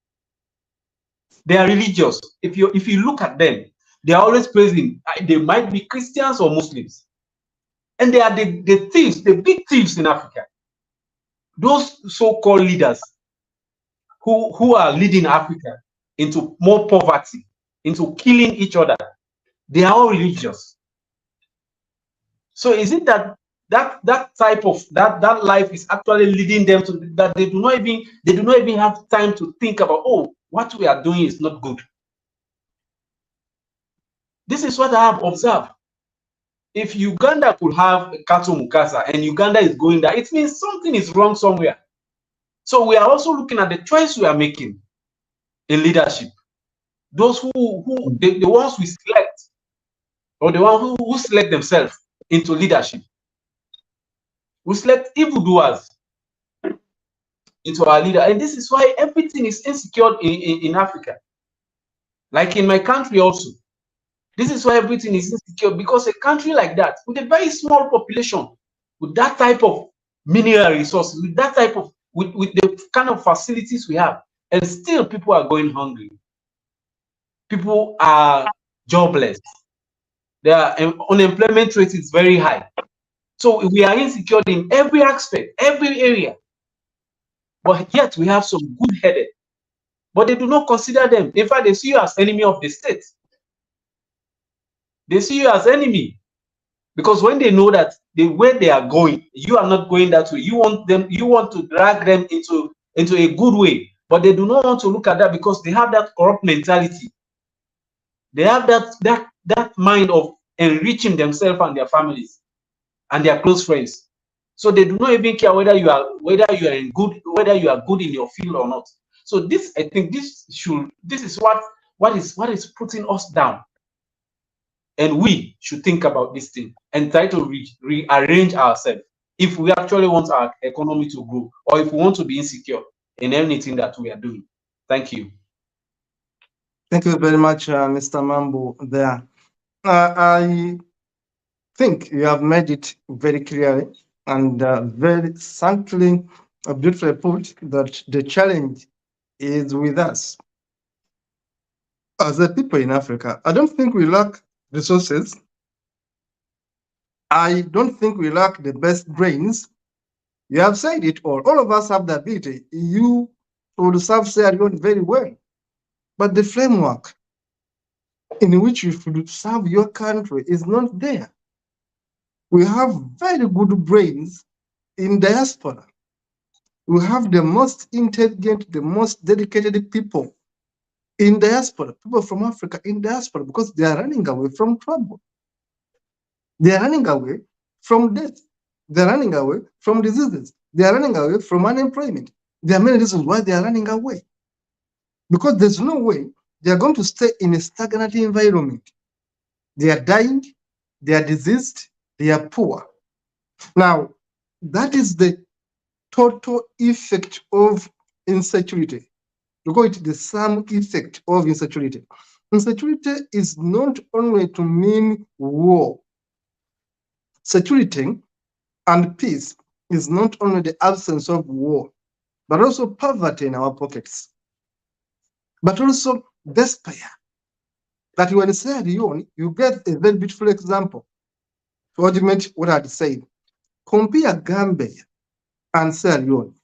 They are religious. If you look at them, they are always praising. They might be Christians or Muslims, and they are the thieves, the big thieves in Africa. Those so-called leaders who are leading Africa into more poverty, into killing each other, they are all religious. So is it that type of that life is actually leading them to that they do not even have time to think about, oh, what we are doing is not good? This is what I have observed. If Uganda could have Kato Mukasa and Uganda is going there, it means something is wrong somewhere. So we are also looking at the choice we are making in leadership. Those who the ones we select, or the ones who select themselves into leadership. We select evildoers into our leader, and this is why everything is insecure in Africa. Like in my country also, this is why everything is insecure, because a country like that, with a very small population, with that type of mineral resources, with that type of with the kind of facilities we have, and still people are going hungry. People are jobless. Their unemployment rate is very high. So we are insecure in every aspect, every area. But yet we have some good-headed, but they do not consider them. In fact, they see you as enemy of the state. They see you as enemy, because when they know that the way they are going, you are not going that way. You want to drag them into a good way, but they do not want to look at that, because they have that corrupt mentality. They have that that mind of enriching themselves and their families and their close friends. So they do not even care whether you are good in your field or not. So this, I think, this is what is putting us down. And we should think about this thing and try to rearrange ourselves if we actually want our economy to grow, or if we want to be insecure in anything that we are doing. Thank you. Thank you very much, Mr. Mambo. There, I think you have made it very clearly and very succinctly, beautifully put that the challenge is with us as a people in Africa. I don't think we lack resources. I don't think we lack the best brains. You have said it all. All of us have the ability. You would serve Sierra Leone very well. But the framework in which you should serve your country is not there. We have very good brains in diaspora. We have the most intelligent, the most dedicated people in diaspora, people from Africa in diaspora, because they are running away from trouble. They are running away from death. They are running away from diseases. They are running away from unemployment. There are many reasons why they are running away. Because there's no way they are going to stay in a stagnant environment. They are dying, they are diseased, they are poor. Now, that is the total effect of insecurity. We call it the sum effect of insecurity. Insecurity is not only to mean war. Security and peace is not only the absence of war, but also poverty in our pockets, but also despair. That when Sierra Leone, you get a very beautiful example to augment what I said. Compare Gambia and Sierra Leone.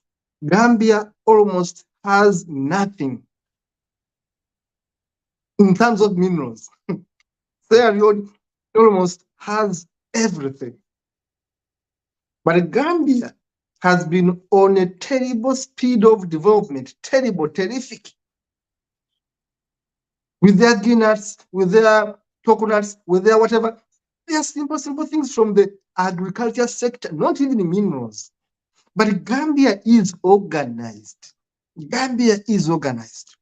Gambia almost has nothing in terms of minerals. Sierra Leone almost has everything. But Gambia has been on a terrible speed of development, terrible, terrific. With their nuts, with their coconuts, with their whatever. They are simple things from the agriculture sector, not even minerals. But Gambia is organized. Gambia is organized.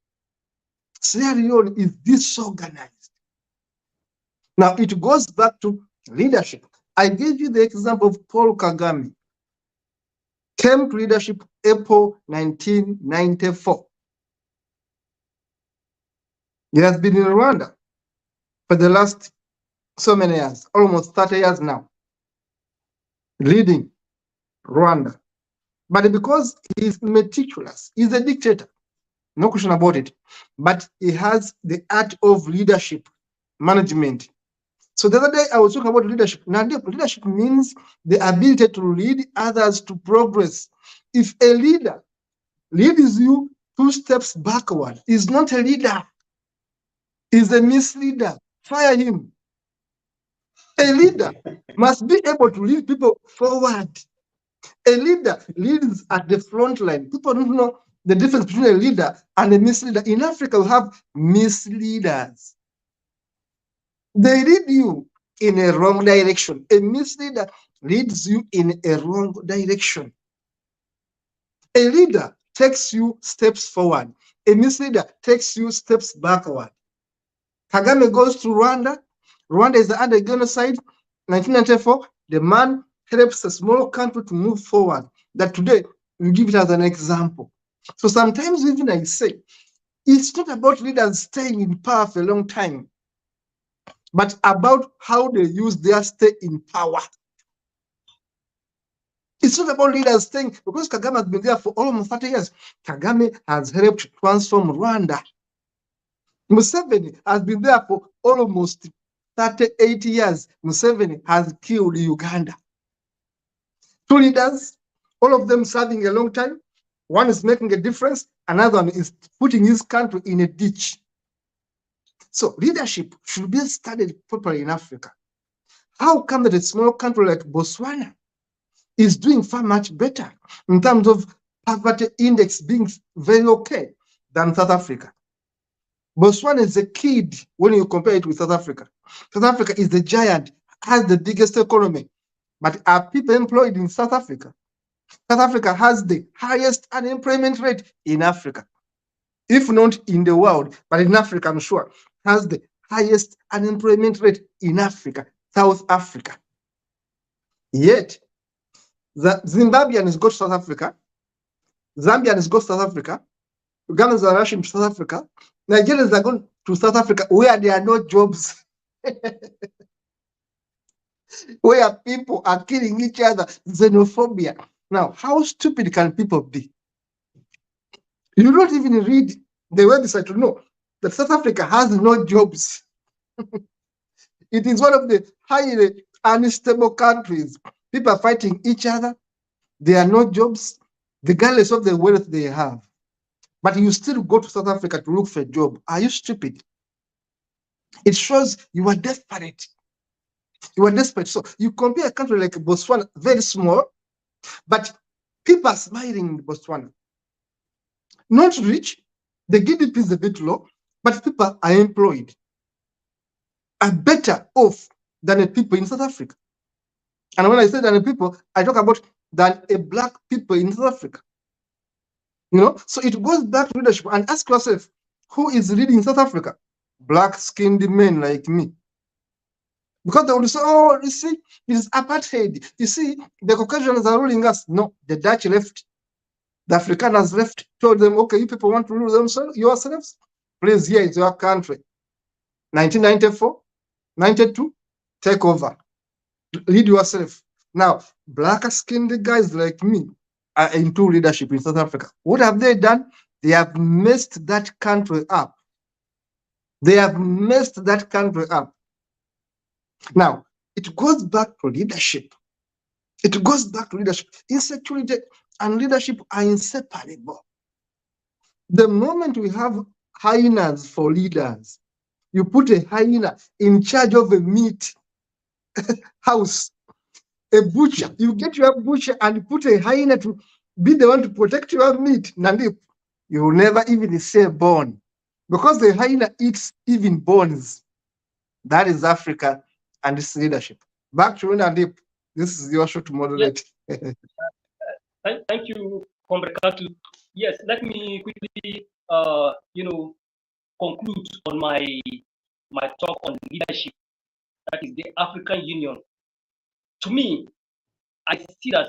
Sierra Leone is disorganized. Now it goes back to leadership. I gave you the example of Paul Kagame. Came to leadership April 1994. He has been in Rwanda for the last so many years, almost 30 years now, leading Rwanda. But because he's meticulous, he's a dictator, no question about it. But he has the art of leadership, management. So the other day I was talking about leadership. Now, leadership means the ability to lead others to progress. If a leader leads you 2 steps backward, he's not a leader. He's a misleader. Fire him. A leader must be able to lead people forward. A leader leads at the front line. People don't know the difference between a leader and a misleader. In Africa, we have misleaders. They lead you in a wrong direction. A misleader leads you in a wrong direction. A leader takes you steps forward. A misleader takes you steps backward. Kagame goes to Rwanda. Rwanda is under genocide. 1994, the man helps a small country to move forward. That today, we give it as an example. So sometimes even I say, it's not about leaders staying in power for a long time, but about how they use their stay in power. It's not about leaders staying, because Kagame has been there for almost 30 years. Kagame has helped transform Rwanda. Museveni has been there for almost 38 years. Museveni has killed Uganda. 2 leaders, all of them serving a long time. One is making a difference, another one is putting his country in a ditch. So leadership should be studied properly in Africa. How come that a small country like Botswana is doing far much better in terms of poverty index being very okay than South Africa? Botswana is a kid when you compare it with South Africa. South Africa is the giant, has the biggest economy. But are people employed in South Africa? South Africa has the highest unemployment rate in Africa. If not in the world, but in Africa, I'm sure, has the highest unemployment rate in Africa, South Africa. Yet, the Zimbabweans go to South Africa, Zambians go to South Africa, Ugandans are rushing to South Africa, Nigerians are going to South Africa where there are no jobs, where people are killing each other, xenophobia. Now, how stupid can people be? You don't even read the website to know that South Africa has no jobs. It is one of the highly unstable countries. People are fighting each other. There are no jobs, regardless of the wealth they have. But you still go to South Africa to look for a job. Are you stupid? It shows you are desperate. You are desperate. So you compare a country like Botswana, very small, but people are smiling in Botswana. Not rich, the GDP is a bit low, but people are employed, are better off than the people in South Africa. And when I say than the people, I talk about than a black people in South Africa. You know, so it goes back to leadership. And ask yourself, who is leading South Africa? Black-skinned men like me. Because they will say, oh, you see, it is apartheid. You see, the Caucasians are ruling us. No, the Dutch left. The Afrikaners left, told them, okay, you people want to rule themselves, yourselves? Please, here is your country. 1994, 92, take over. Lead yourself. Now, black-skinned guys like me are into leadership in South Africa. What have they done? They have messed that country up. They have messed that country up. Now, it goes back to leadership. It goes back to leadership. Insecurity and leadership are inseparable. The moment we have hyenas for leaders, you put a hyena in charge of a meat house, a butcher, you get your butcher and put a hyena to be the one to protect your meat, Nandip, you will never even say bone, because the hyena eats even bones. That is Africa and its leadership. Back to you, Nandip. This is your show to moderate. Yes. Thank you, Comrade Katu. Yes, let me quickly, conclude on my talk on leadership. That is the African Union. To me, I see that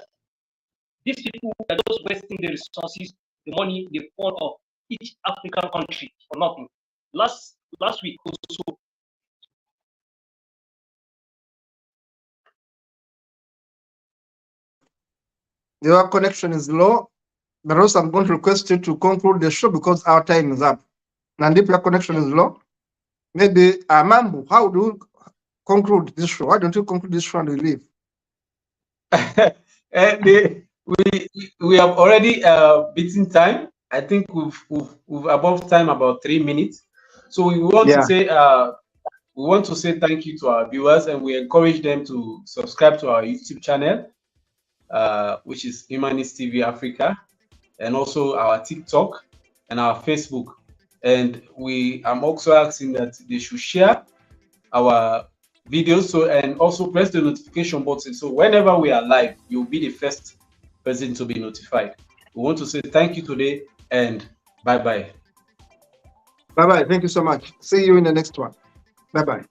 these people are just wasting the resources, the money, the fund of each African country for nothing. Last week also, your connection is low, but also I'm going to request you to conclude the show because our time is up. And if your connection is low, maybe Mambu, how do you conclude this show? Why don't you conclude this show and we leave? We have already beaten time. I think we've above time about 3 minutes. So we want to say thank you to our viewers, and we encourage them to subscribe to our YouTube channel, which is Humanist TV Africa, and also our TikTok and our Facebook. And I'm also asking that they should share our videos, and also press the notification button, so whenever we are live, you'll be the first person to be notified. We want to say thank you today, and bye-bye. Bye-bye. Thank you so much. See you in the next one. Bye-bye.